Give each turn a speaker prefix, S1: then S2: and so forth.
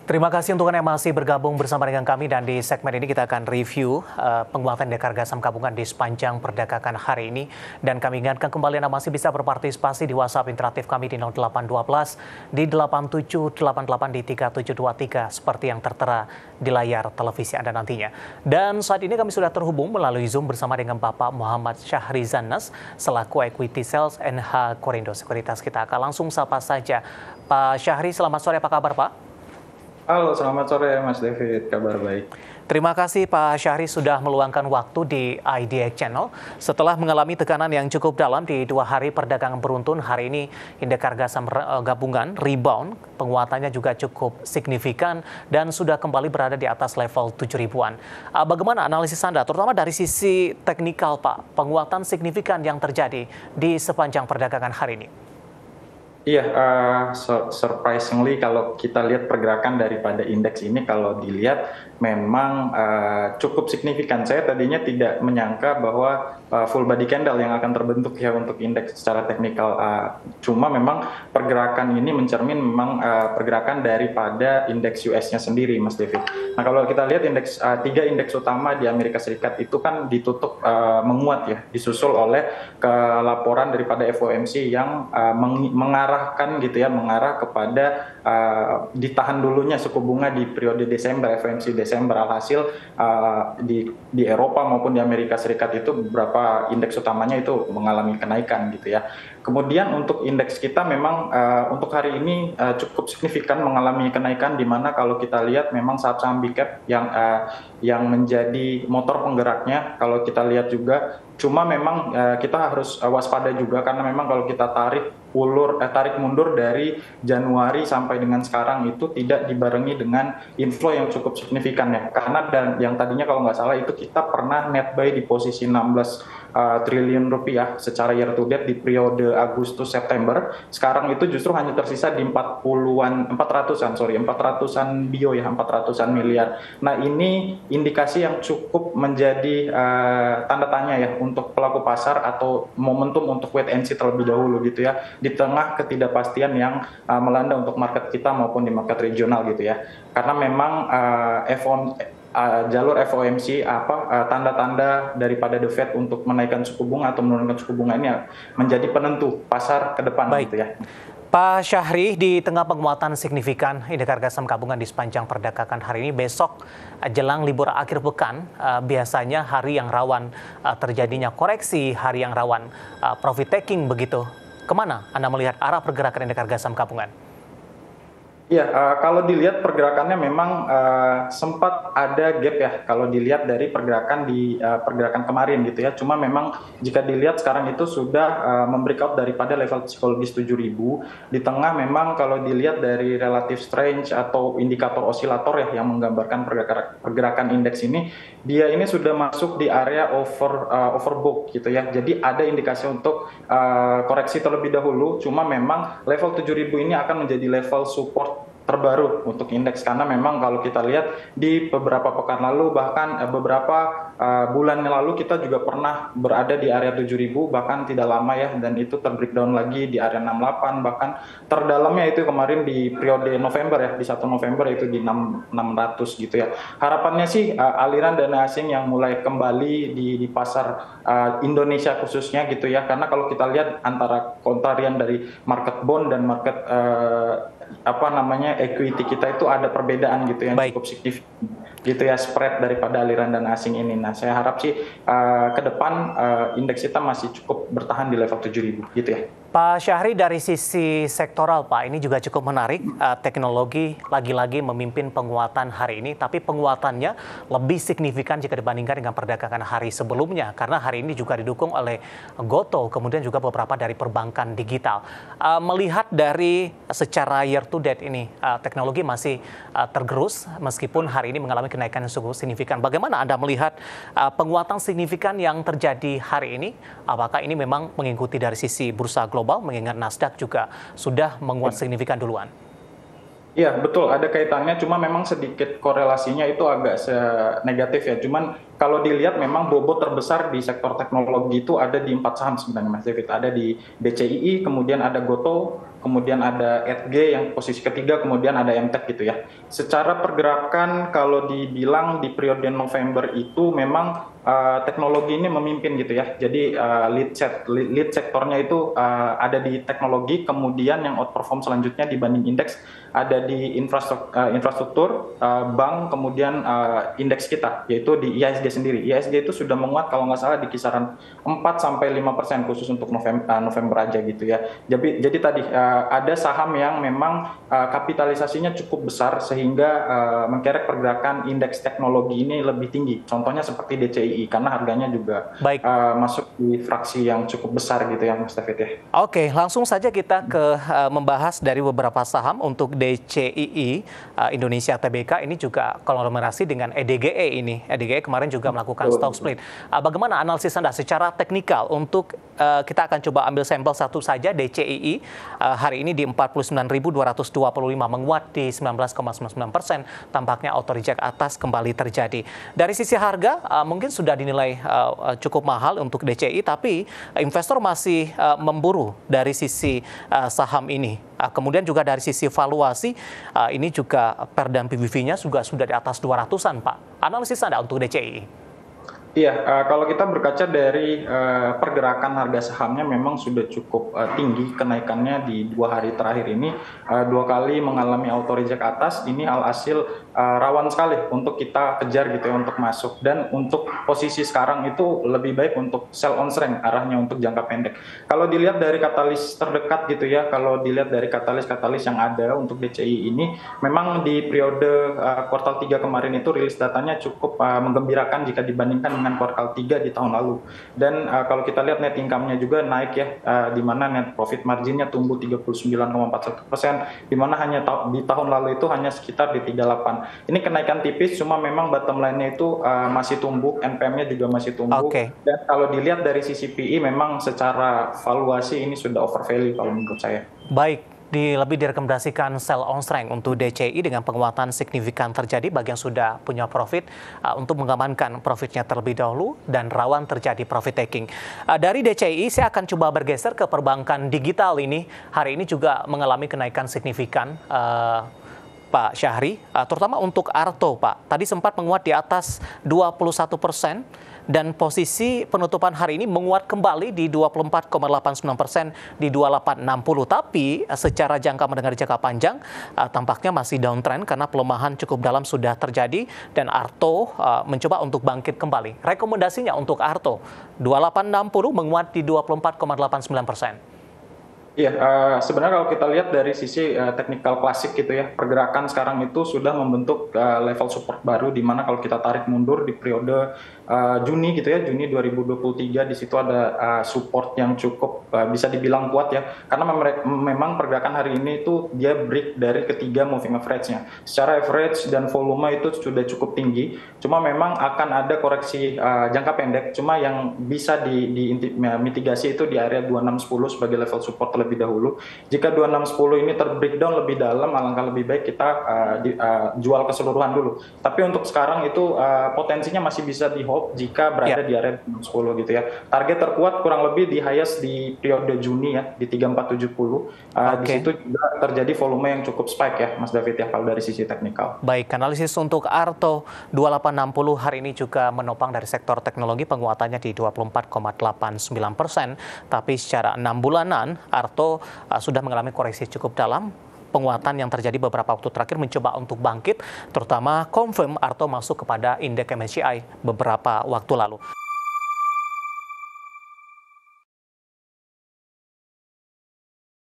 S1: Terima kasih untuk Anda yang masih bergabung bersama dengan kami dan di segmen ini kita akan review penguatan indeks harga saham gabungan di sepanjang perdagangan hari ini. Dan kami ingatkan kembali Anda masih bisa berpartisipasi di WhatsApp interaktif kami di 0812 di 8788 di 3723 seperti yang tertera di layar televisi Anda nantinya. Dan saat ini kami sudah terhubung melalui Zoom bersama dengan Bapak Muhammad Syahrizan Nas selaku Equity Sales NH Korindo Sekuritas. Kita akan langsung sapa saja. Pak Syahri, selamat sore, apa kabar Pak?
S2: Halo, selamat sore Mas David, kabar baik.
S1: Terima kasih Pak Syahri sudah meluangkan waktu di IDX Channel. Setelah mengalami tekanan yang cukup dalam di 2 hari perdagangan beruntun, hari ini indeks harga saham gabungan rebound, penguatannya juga cukup signifikan dan sudah kembali berada di atas level 7 ribuan. Bagaimana analisis Anda, terutama dari sisi teknikal Pak, penguatan signifikan yang terjadi di sepanjang perdagangan hari ini?
S2: Iya, surprisingly kalau kita lihat pergerakan daripada indeks ini, kalau dilihat memang cukup signifikan. Saya tadinya tidak menyangka bahwa full body candle yang akan terbentuk ya untuk indeks secara teknikal. Cuma memang pergerakan ini mencermin memang pergerakan daripada indeks US-nya sendiri, Mas David. Nah, kalau kita lihat indeks 3 indeks utama di Amerika Serikat itu kan ditutup menguat ya, disusul oleh laporan daripada FOMC yang mengarah kepada ditahan dulunya suku bunga di periode Desember, FOMC Desember. Alhasil di Eropa maupun di Amerika Serikat itu beberapa indeks utamanya itu mengalami kenaikan gitu ya. Kemudian untuk indeks kita memang untuk hari ini cukup signifikan mengalami kenaikan, di mana kalau kita lihat memang saham-saham big cap yang menjadi motor penggeraknya kalau kita lihat juga. Cuma memang kita harus waspada juga karena memang kalau kita tarik mundur dari Januari sampai dengan sekarang itu tidak dibarengi dengan inflow yang cukup signifikan ya. Karena yang tadinya kalau nggak salah itu kita pernah net buy di posisi 16 triliun rupiah secara year to date di periode Agustus September. Sekarang itu justru hanya tersisa di 400-an bio ya, 400-an miliar. Nah, ini indikasi yang cukup menjadi tanda tanya ya untuk pelaku pasar atau momentum untuk wait and see terlebih dahulu gitu ya, di tengah ketidakpastian yang melanda untuk market kita maupun di market regional gitu ya. Karena memang jalur FOMC tanda-tanda daripada The Fed untuk menaikkan suku bunga atau menurunkan suku bunga ini menjadi penentu pasar ke depan.
S1: Baik.
S2: Gitu ya.
S1: Pak Syahri, di tengah penguatan signifikan indeks harga saham gabungan di sepanjang perdagangan hari ini, besok jelang libur akhir pekan, biasanya hari yang rawan terjadinya koreksi, hari yang rawan profit taking begitu. Kemana Anda melihat arah pergerakan indeks harga saham gabungan?
S2: Ya, kalau dilihat pergerakannya memang sempat ada gap ya kalau dilihat dari pergerakan kemarin gitu ya. Cuma memang jika dilihat sekarang itu sudah membreakout daripada level psikologis 7.000. Di tengah memang kalau dilihat dari relative strength atau indikator osilator ya yang menggambarkan pergerakan indeks ini, dia ini sudah masuk di area overbought gitu ya. Jadi ada indikasi untuk koreksi terlebih dahulu. Cuma memang level 7.000 ini akan menjadi level support terbaru untuk indeks, karena memang kalau kita lihat di beberapa pekan lalu bahkan beberapa bulan yang lalu kita juga pernah berada di area 7.000 bahkan tidak lama ya, dan itu terbreakdown lagi di area 68, bahkan terdalamnya itu kemarin di periode November ya, di 1 November itu di 600 gitu ya. Harapannya sih aliran dana asing yang mulai kembali di pasar Indonesia khususnya gitu ya, karena kalau kita lihat antara kontrarian dari market bond dan market equity kita itu ada perbedaan gitu yang cukup signifikan gitu ya, spread daripada aliran dana asing ini. Nah, saya harap sih ke depan indeks kita masih cukup bertahan di level 7.000 gitu ya.
S1: Pak Syahri, dari sisi sektoral Pak, ini juga cukup menarik. Teknologi lagi-lagi memimpin penguatan hari ini, tapi penguatannya lebih signifikan jika dibandingkan dengan perdagangan hari sebelumnya. Karena hari ini juga didukung oleh Gotoh, kemudian juga beberapa dari perbankan digital. Melihat dari secara year to date ini, teknologi masih tergerus meskipun hari ini mengalami kenaikan yang cukup signifikan. Bagaimana Anda melihat penguatan signifikan yang terjadi hari ini? Apakah ini memang mengikuti dari sisi bursa global, mengingat Nasdaq juga sudah menguat signifikan duluan?
S2: Iya, betul, ada kaitannya, cuma memang sedikit korelasinya itu agak negatif ya. Cuman kalau dilihat memang bobot terbesar di sektor teknologi itu ada di 4 saham sebenarnya, Mas David. Ada di DCII, kemudian ada Gotoh, kemudian ada ETG yang posisi ketiga, kemudian ada MTEK gitu ya. Secara pergerakan kalau dibilang di periode November itu memang teknologi ini memimpin gitu ya. Jadi lead sektornya itu ada di teknologi, kemudian yang outperform selanjutnya dibanding indeks ada di infrastruktur, bank, kemudian indeks kita, yaitu di IHSG sendiri. IHSG itu sudah menguat kalau nggak salah di kisaran 4-5% khusus untuk November aja gitu ya. Jadi tadi ada saham yang memang kapitalisasinya cukup besar sehingga mengkerek pergerakan indeks teknologi ini lebih tinggi. Contohnya seperti DCII karena harganya juga masuk di fraksi yang cukup besar gitu ya, Mas David ya.
S1: Oke, langsung saja kita ke membahas dari beberapa saham untuk DCII Indonesia Tbk ini juga konglomerasi dengan EDGE ini. EDGE kemarin juga melakukan stock split. Bagaimana analisis Anda secara teknikal untuk kita akan coba ambil sampel satu saja DCII hari ini di 49.225 menguat di 19,99%. Tampaknya auto reject atas kembali terjadi. Dari sisi harga mungkin sudah dinilai cukup mahal untuk DCII, tapi investor masih memburu dari sisi saham ini. Kemudian juga dari sisi valuasi, ini juga Perdam PBV-nya juga sudah di atas 200-an, Pak. Analisis Anda untuk DCII?
S2: Iya, kalau kita berkaca dari pergerakan harga sahamnya memang sudah cukup tinggi kenaikannya di 2 hari terakhir ini, 2 kali mengalami auto reject atas. Ini alhasil rawan sekali untuk kita kejar gitu ya untuk masuk, dan untuk posisi sekarang itu lebih baik untuk sell on strength arahnya untuk jangka pendek. Kalau dilihat dari katalis terdekat gitu ya, kalau dilihat dari katalis-katalis yang ada untuk DCI ini, memang di periode kuartal 3 kemarin itu rilis datanya cukup menggembirakan jika dibandingkan dengan kuartal 3 di tahun lalu. Dan kalau kita lihat net income-nya juga naik ya, di mana net profit margin-nya tumbuh 39,41%, di mana hanya di tahun lalu itu hanya sekitar di 38. Ini kenaikan tipis, cuma memang bottom line-nya itu masih tumbuh, NPM-nya juga masih tumbuh. Dan kalau dilihat dari sisi PE memang secara valuasi ini sudah overvalue kalau menurut saya.
S1: Baik. Lebih direkomendasikan sell on strength untuk DCI dengan penguatan signifikan terjadi bagi yang sudah punya profit untuk mengamankan profitnya terlebih dahulu dan rawan terjadi profit taking. Dari DCI saya akan coba bergeser ke perbankan digital ini. Hari ini juga mengalami kenaikan signifikan, Pak Syahri, terutama untuk Arto, Pak. Tadi sempat menguat di atas 21%. Dan posisi penutupan hari ini menguat kembali di 24,89% di 2860. Tapi secara jangka mendengar jangka panjang tampaknya masih downtrend karena pelemahan cukup dalam sudah terjadi dan Arto mencoba untuk bangkit kembali. Rekomendasinya untuk Arto 2860 menguat di 24,89%.
S2: Iya, sebenarnya kalau kita lihat dari sisi teknikal klasik gitu ya, pergerakan sekarang itu sudah membentuk level support baru, di mana kalau kita tarik mundur di periode Juni gitu ya, Juni 2023 di situ ada support yang cukup bisa dibilang kuat ya, karena memang pergerakan hari ini itu dia break dari ketiga moving average-nya. Secara average dan volume itu sudah cukup tinggi, cuma memang akan ada koreksi jangka pendek, cuma yang bisa mitigasi itu di area 2610 sebagai level support terlebih dahulu. Jika 2610 ini terbreakdown lebih dalam, alangkah lebih baik kita jual keseluruhan dulu. Tapi untuk sekarang itu potensinya masih bisa di hold jika berada di area 2610 gitu ya. Target terkuat kurang lebih di highest di periode Juni ya, di 3470. Di situ juga terjadi volume yang cukup spike ya, Mas David ya, kalau dari sisi teknikal.
S1: Baik, analisis untuk Arto 2860 hari ini juga menopang dari sektor teknologi, penguatannya di 24,89%. Tapi secara 6 bulanan Arto sudah mengalami koreksi cukup dalam. Penguatan yang terjadi beberapa waktu terakhir mencoba untuk bangkit, terutama confirm Arto masuk kepada indeks MSCI beberapa waktu lalu.